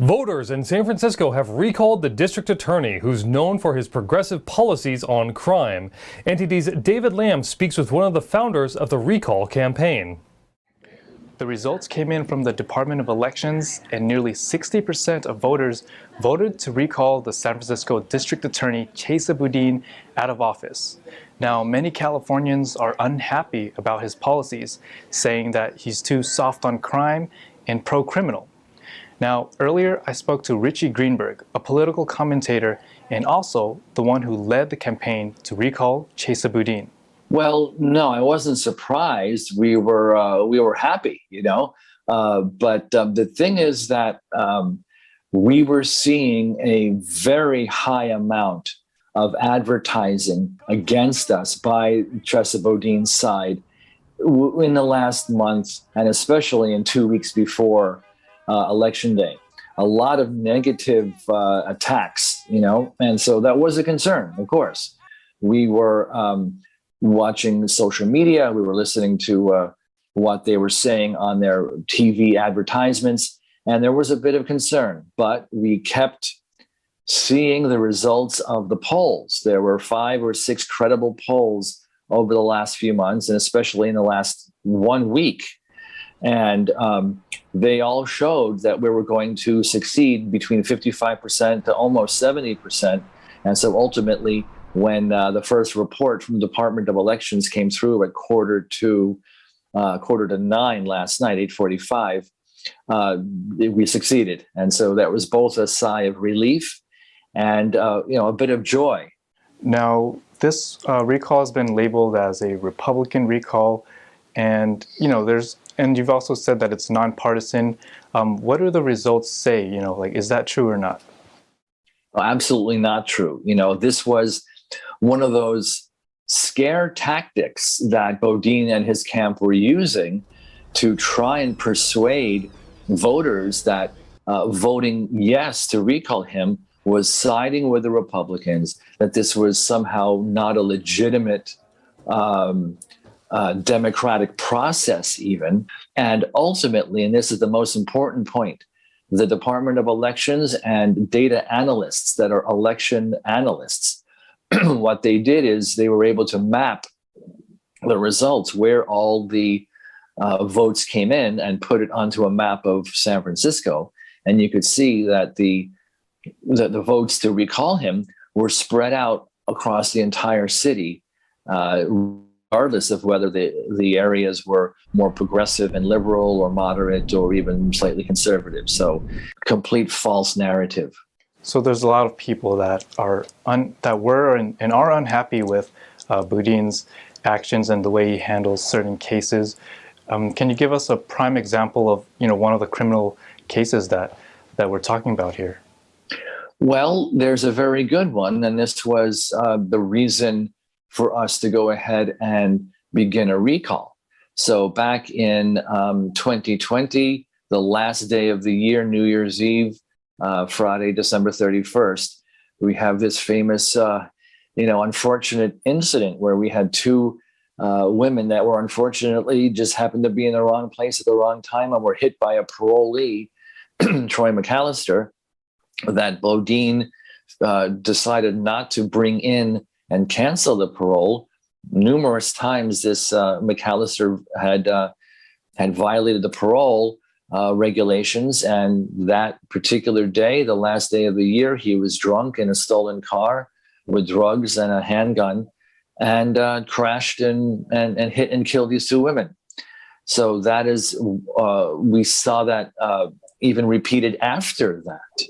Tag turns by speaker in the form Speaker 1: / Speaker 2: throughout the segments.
Speaker 1: Voters in San Francisco have recalled the district attorney who's known for his progressive policies on crime. NTD's David Lamb speaks with one of the founders of the recall campaign.
Speaker 2: The results came in from the Department of Elections, and nearly 60% of voters voted to recall the San Francisco District Attorney Chesa Boudin out of office. Now, many Californians are unhappy about his policies, saying that he's too soft on crime and pro-criminal. Now, earlier I spoke to Richie Greenberg, a political commentator and also the one who led the campaign to recall Chesa Boudin.
Speaker 3: Well, no, I wasn't surprised. We were happy, but the thing is that we were seeing a very high amount of advertising against us by Chesa Boudin's side in the last month, and especially in 2 weeks before Election Day. A lot of negative attacks, and so that was a concern, of course. We were watching social media. We were listening to what they were saying on their TV advertisements, and there was a bit of concern, but we kept seeing the results of the polls. There were 5 or 6 credible polls over the last few months, and especially in the last 1 week. And they all showed that we were going to succeed between 55% to almost 70%. And so ultimately, when the first report from the Department of Elections came through at quarter to 9 last night, 8:45, we succeeded. And so that was both a sigh of relief and a bit of joy.
Speaker 2: Now, this recall has been labeled as a Republican recall, and and you've also said that it's nonpartisan. What do the results say? Is that true or not?
Speaker 3: Well, absolutely not true. This was one of those scare tactics that Boudin and his camp were using to try and persuade voters that voting yes to recall him was siding with the Republicans, that this was somehow not a legitimate democratic process even. And ultimately, and this is the most important point, the Department of Elections and data analysts that are election analysts, what they did is they were able to map the results where all the votes came in and put it onto a map of San Francisco. And you could see that the votes to recall him were spread out across the entire city, regardless of whether the areas were more progressive and liberal or moderate or even slightly conservative. So complete false narrative.
Speaker 2: So there's a lot of people that are were and are unhappy with Boudin's actions and the way he handles certain cases. Can you give us a prime example of one of the criminal cases that we're talking about here?
Speaker 3: Well, there's a very good one, and this was the reason for us to go ahead and begin a recall. So back in 2020, the last day of the year, New Year's Eve, Friday, December 31st, we have this famous, unfortunate incident where we had 2 women that were unfortunately just happened to be in the wrong place at the wrong time and were hit by a parolee, Troy McAllister, that Boudin decided not to bring in and cancel the parole. Numerous times this McAllister had violated the parole regulations, and that particular day, the last day of the year, he was drunk in a stolen car with drugs and a handgun, and crashed and hit and killed these 2 women. So that is, we saw that even repeated after that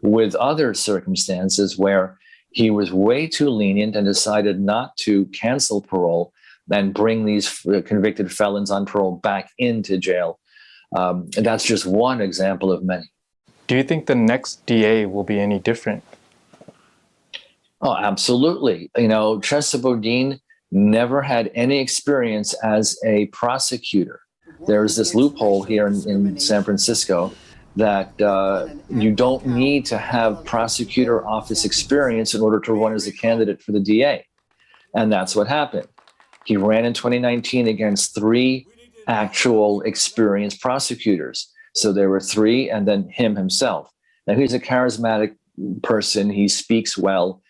Speaker 3: with other circumstances where he was way too lenient and decided not to cancel parole and bring these convicted felons on parole back into jail. And that's just one example of many.
Speaker 2: Do you think the next DA will be any different?
Speaker 3: Oh, absolutely. Chesa Boudin never had any experience as a prosecutor. There's this loophole here in San Francisco that you don't need to have prosecutor office experience in order to run as a candidate for the DA. And that's what happened. He ran in 2019 against 3 actual experienced prosecutors. So there were 3 and then him himself. Now, he's a charismatic person. He speaks well.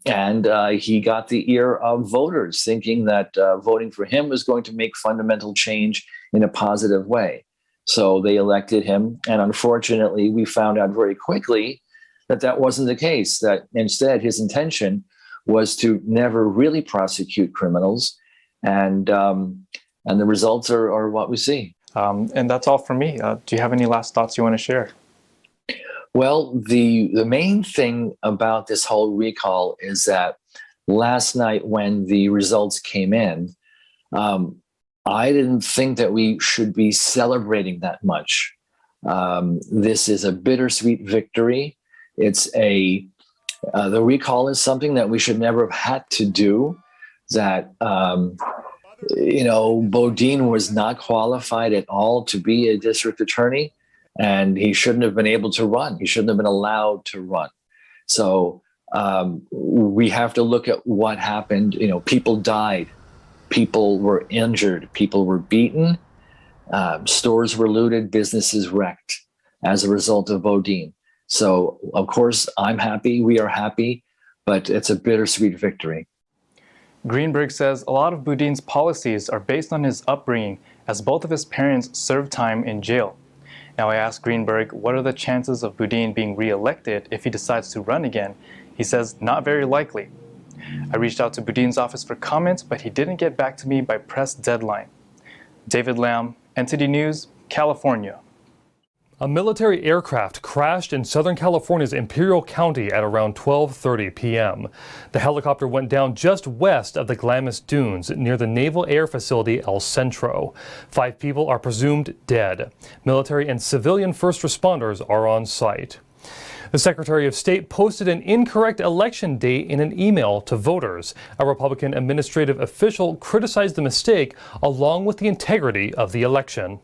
Speaker 3: And he got the ear of voters, thinking that voting for him was going to make fundamental change in a positive way. So they elected him. And unfortunately, we found out very quickly that that wasn't the case, that instead his intention was to never really prosecute criminals. And the results are what we see.
Speaker 2: And that's all for me. Do you have any last thoughts you want to share?
Speaker 3: Well, the main thing about this whole recall is that last night when the results came in, I didn't think that we should be celebrating that much. This is a bittersweet victory. The recall is something that we should never have had to do. That Bodine was not qualified at all to be a district attorney. And he shouldn't have been able to run. He shouldn't have been allowed to run. So we have to look at what happened. People died. People were injured. People were beaten. Stores were looted. Businesses wrecked as a result of Bodine. So, of course, I'm happy. We are happy. But it's a bittersweet victory.
Speaker 2: Greenberg says a lot of Boudine's policies are based on his upbringing, as both of his parents served time in jail. Now, I asked Greenberg, what are the chances of Boudin being re-elected if he decides to run again? He says, not very likely. I reached out to Boudin's office for comment, but he didn't get back to me by press deadline. David Lamb, NTD News, California.
Speaker 1: A military aircraft crashed in Southern California's Imperial County at around 12:30 p.m. The helicopter went down just west of the Glamis Dunes near the Naval Air Facility El Centro. 5 people are presumed dead. Military and civilian first responders are on site. The Secretary of State posted an incorrect election date in an email to voters. A Republican administrative official criticized the mistake along with the integrity of the election.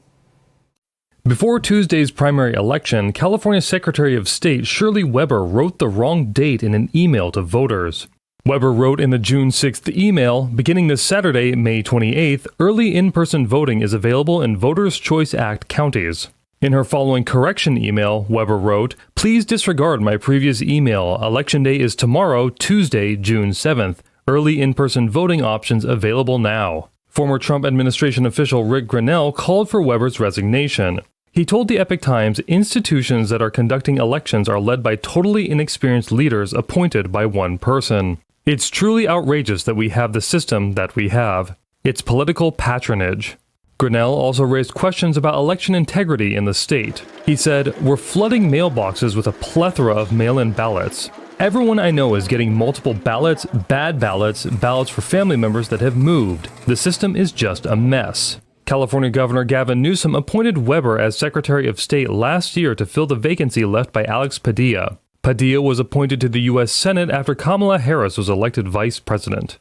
Speaker 1: Before Tuesday's primary election, California Secretary of State Shirley Weber wrote the wrong date in an email to voters. Weber wrote in the June 6th email, beginning this Saturday, May 28th, early in-person voting is available in Voters' Choice Act counties. In her following correction email, Weber wrote, "Please disregard my previous email. Election day is tomorrow, Tuesday, June 7th. Early in-person voting options available now." Former Trump administration official Rick Grinnell called for Weber's resignation. He told the Epoch Times institutions that are conducting elections are led by totally inexperienced leaders appointed by one person. It's truly outrageous that we have the system that we have. It's political patronage. Grinnell also raised questions about election integrity in the state. He said, "We're flooding mailboxes with a plethora of mail-in ballots. Everyone I know is getting multiple ballots, bad ballots, ballots for family members that have moved. The system is just a mess." California Governor Gavin Newsom appointed Weber as Secretary of State last year to fill the vacancy left by Alex Padilla. Padilla was appointed to the U.S. Senate after Kamala Harris was elected vice president.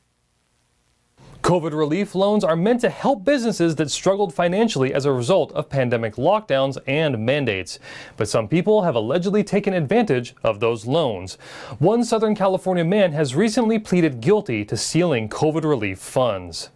Speaker 1: COVID relief loans are meant to help businesses that struggled financially as a result of pandemic lockdowns and mandates. But some people have allegedly taken advantage of those loans. One Southern California man has recently pleaded guilty to stealing COVID relief funds.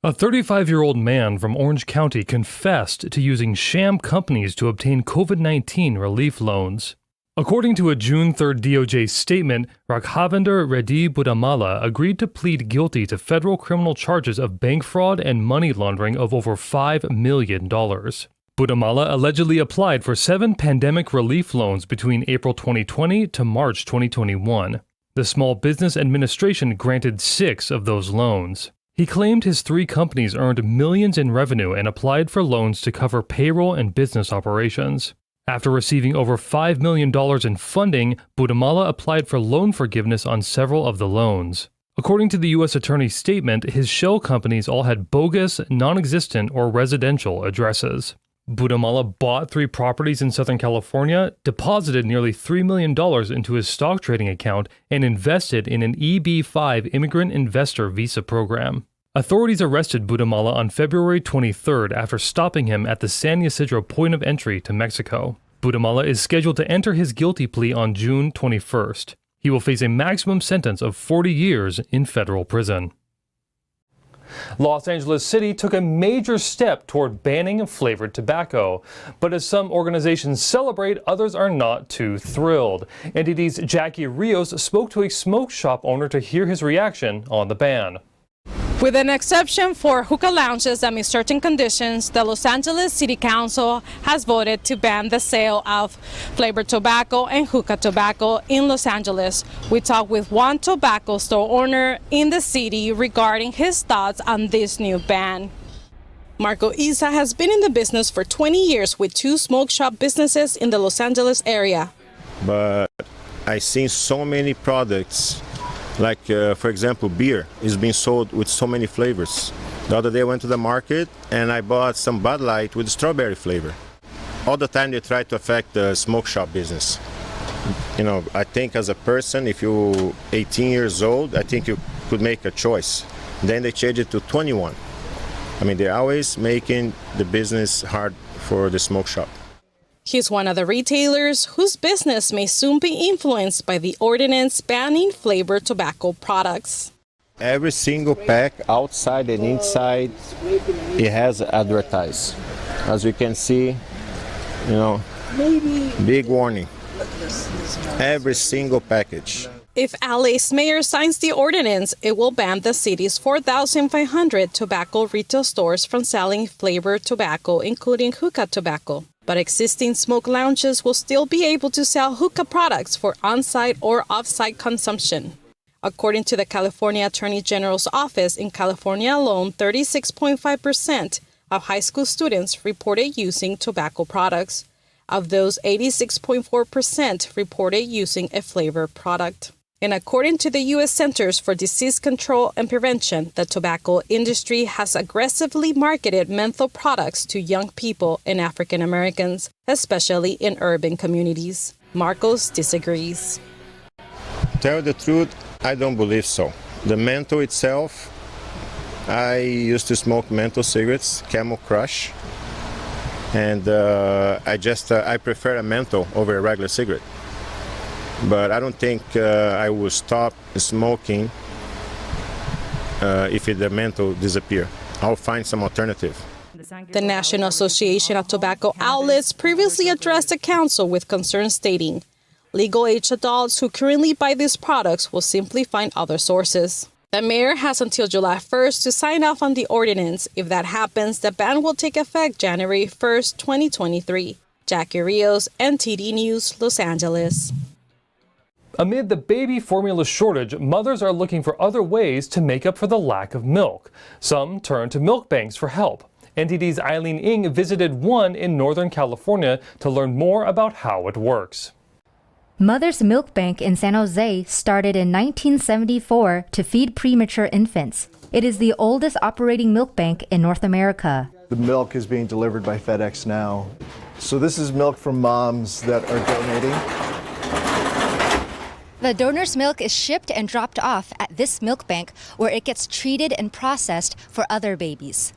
Speaker 1: A 35-year-old man from Orange County confessed to using sham companies to obtain COVID-19 relief loans. According to a June 3rd DOJ statement, Raghavendra Reddy Budamala agreed to plead guilty to federal criminal charges of bank fraud and money laundering of over $5 million. Budamala allegedly applied for 7 pandemic relief loans between April 2020 to March 2021. The Small Business Administration granted 6 of those loans. He claimed his 3 companies earned millions in revenue and applied for loans to cover payroll and business operations. After receiving over $5 million in funding, Budamala applied for loan forgiveness on several of the loans. According to the U.S. Attorney's statement, his shell companies all had bogus, non-existent, or residential addresses. Budamala bought 3 properties in Southern California, deposited nearly $3 million into his stock trading account, and invested in an EB-5 immigrant investor visa program. Authorities arrested Budamala on February 23rd after stopping him at the San Ysidro point of entry to Mexico. Budamala is scheduled to enter his guilty plea on June 21st. He will face a maximum sentence of 40 years in federal prison. Los Angeles City took a major step toward banning flavored tobacco. But as some organizations celebrate, others are not too thrilled. NTD's Jackie Rios spoke to a smoke shop owner to hear his reaction on the ban.
Speaker 4: With an exception for hookah lounges that meet certain conditions, the Los Angeles City Council has voted to ban the sale of flavored tobacco and hookah tobacco in Los Angeles. We talked with one tobacco store owner in the city regarding his thoughts on this new ban. Marco Isa has been in the business for 20 years with 2 smoke shop businesses in the Los Angeles area.
Speaker 5: But I've seen so many products. Like, for example, beer is being sold with so many flavors. The other day I went to the market and I bought some Bud Light with strawberry flavor. All the time they try to affect the smoke shop business. You know, I think as a person, if you're 18 years old, I think you could make a choice. Then they change it to 21. I mean, they're always making the business hard for the smoke shop.
Speaker 4: He's one of the retailers whose business may soon be influenced by the ordinance banning flavored tobacco products.
Speaker 5: Every single pack, outside and inside, it has advertised. As you can see, you know, big warning. Every single package.
Speaker 4: If LA's mayor signs the ordinance, it will ban the city's 4,500 tobacco retail stores from selling flavored tobacco, including hookah tobacco. But existing smoke lounges will still be able to sell hookah products for on-site or off-site consumption. According to the California Attorney General's office, in California alone, 36.5% of high school students reported using tobacco products. Of those, 86.4% reported using a flavored product. And according to the U.S. Centers for Disease Control and Prevention, the tobacco industry has aggressively marketed menthol products to young people and African Americans, especially in urban communities. Marcos disagrees.
Speaker 5: Tell the truth, I don't believe so. The menthol itself, I used to smoke menthol cigarettes, Camel Crush, and I prefer a menthol over a regular cigarette. But I don't think I will stop smoking if the menthol disappear. I'll find some alternative.
Speaker 4: The National Association of Tobacco Outlets previously addressed the council with concerns stating, legal-age adults who currently buy these products will simply find other sources. The mayor has until July 1st to sign off on the ordinance. If that happens, the ban will take effect January 1st, 2023. Jackie Rios, NTD News, Los Angeles.
Speaker 1: Amid the baby formula shortage, mothers are looking for other ways to make up for the lack of milk. Some turn to milk banks for help. NTD's Eileen Ng visited one in Northern California to learn more about how it works.
Speaker 6: Mother's Milk Bank in San Jose started in 1974 to feed premature infants. It is the oldest operating milk bank in North America.
Speaker 7: The milk is being delivered by FedEx now. So this is milk from moms that are donating.
Speaker 6: The donor's milk is shipped and dropped off at this milk bank where it gets treated and processed for other babies.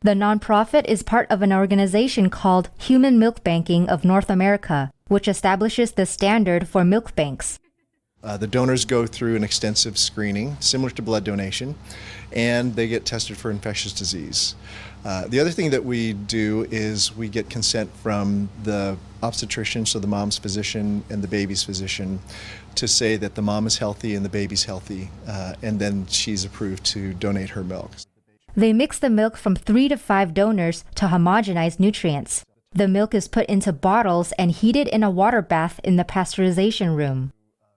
Speaker 6: The nonprofit is part of an organization called Human Milk Banking of North America, which establishes the standard for milk banks.
Speaker 7: The donors go through an extensive screening, similar to blood donation, and they get tested for infectious disease. The other thing that we do is we get consent from the obstetrician, so the mom's physician and the baby's physician, to say that the mom is healthy and the baby's healthy, and then she's approved to donate her milk.
Speaker 6: They mix the milk from 3 to 5 donors to homogenize nutrients. The milk is put into bottles and heated in a water bath in the pasteurization room.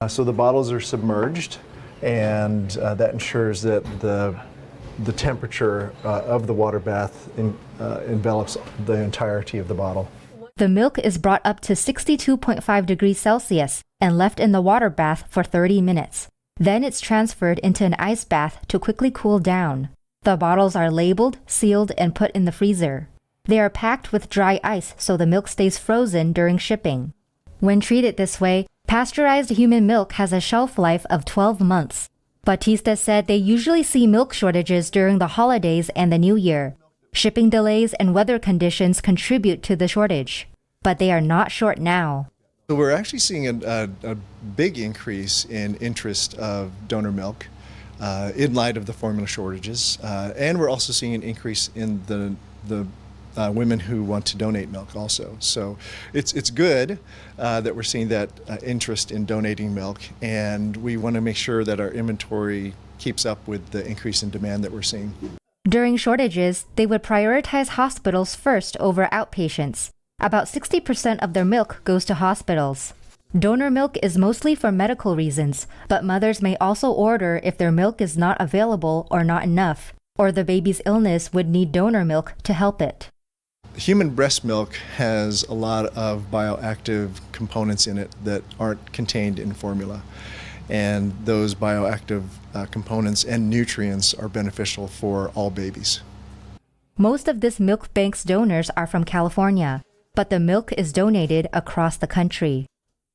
Speaker 7: So the bottles are submerged, and that ensures that the temperature of the water bath envelops the entirety of the bottle.
Speaker 6: The milk is brought up to 62.5 degrees Celsius and left in the water bath for 30 minutes. Then it's transferred into an ice bath to quickly cool down. The bottles are labeled, sealed, and put in the freezer. They are packed with dry ice so the milk stays frozen during shipping. When treated this way, pasteurized human milk has a shelf life of 12 months. Batista said they usually see milk shortages during the holidays and the New Year. Shipping delays and weather conditions contribute to the shortage, but they are not short now.
Speaker 7: So we're actually seeing a big increase in interest of donor milk. in light of the formula shortages. And we're also seeing an increase in the women who want to donate milk also. So it's good that we're seeing that interest in donating milk, and we want to make sure that our inventory keeps up with the increase in demand that we're seeing.
Speaker 6: During shortages, they would prioritize hospitals first over outpatients. About 60% of their milk goes to hospitals. Donor milk is mostly for medical reasons, but mothers may also order if their milk is not available or not enough, or the baby's illness would need donor milk to help it.
Speaker 7: Human breast milk has a lot of bioactive components in it that aren't contained in formula. And those bioactive components and nutrients are beneficial for all babies.
Speaker 6: Most of this milk bank's donors are from California, but the milk is donated across the country.